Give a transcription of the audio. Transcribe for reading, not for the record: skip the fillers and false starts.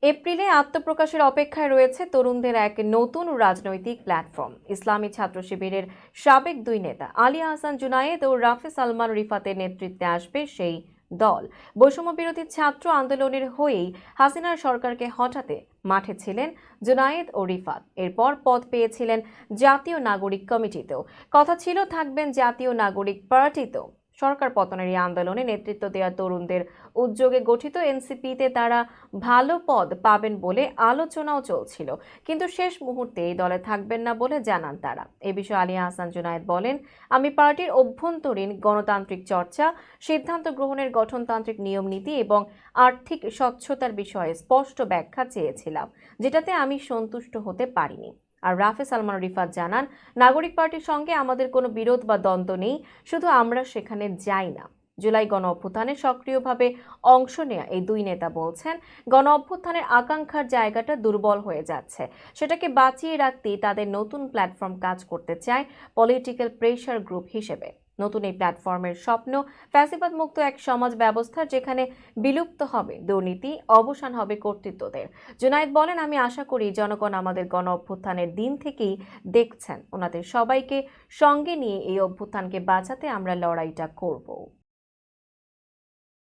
এপ্রিলে আত্মপ্রকাশের অপেক্ষায় রয়েছে তরুণদের এক নতুন রাজনৈতিক প্ল্যাটফর্ম। ইসলামী ছাত্র শিবিরের সাবেক দুই নেতা আলী আহসান জুনায়েদ ও রাফি সালমান রিফাতের নেতৃত্বে আসবে সেই দল। বৈষম্য বিরোধী ছাত্র আন্দোলনের হয়েই হাসিনার সরকারকে হটাতে মাঠে ছিলেন জুনায়েদ ও রিফাত। এরপর পদ পেয়েছিলেন জাতীয় নাগরিক কমিটিতেও, কথা ছিল থাকবেন জাতীয় নাগরিক পার্টিতেও। সরকার পতনের এই আন্দোলনে নেতৃত্ব দেওয়া তরুণদের উদ্যোগে গঠিত এনসিপিতে তারা ভালো পদ পাবেন বলে আলোচনাও চলছিল, কিন্তু শেষ মুহূর্তে এই দলে থাকবেন না বলে জানান তারা। এ বিষয়ে আলী আহসান জুনায়েদ বলেন, আমি পার্টির অভ্যন্তরীণ গণতান্ত্রিক চর্চা, সিদ্ধান্ত গ্রহণের গঠনতান্ত্রিক নিয়ম নীতি এবং আর্থিক স্বচ্ছতার বিষয়ে স্পষ্ট ব্যাখ্যা চেয়েছিলাম, যেটাতে আমি সন্তুষ্ট হতে পারিনি। আর রাফি সালমান রিফাত জানান, নাগরিক পার্টির সঙ্গে আমাদের কোনো বিরোধ বা দ্বন্দ্ব নেই, শুধু আমরা সেখানে যাই না। জুলাই গণ অভ্যুত্থানে সক্রিয়ভাবে অংশ নেয়া এই দুই নেতা বলছেন, গণ অভ্যুত্থানের আকাঙ্ক্ষার জায়গাটা দুর্বল হয়ে যাচ্ছে, সেটাকে বাঁচিয়ে রাখতেই তাদের নতুন প্ল্যাটফর্ম কাজ করতে চায় পলিটিক্যাল প্রেশার গ্রুপ হিসেবে। নতুন এই প্ল্যাটফর্মের স্বপ্ন ফ্যাসিবাদ মুক্ত এক সমাজ ব্যবস্থা, যেখানে বিলুপ্ত হবে দুর্নীতি, অবসান হবে কর্তৃত্বদের। জুনায়েদ বলেন, আমি আশা করি জনগণ আমাদের গণ অভ্যুত্থানের দিন থেকেই দেখছেন, ওনাদের সবাইকে সঙ্গে নিয়ে এই অভ্যুত্থানকে বাঁচাতে আমরা লড়াইটা করব।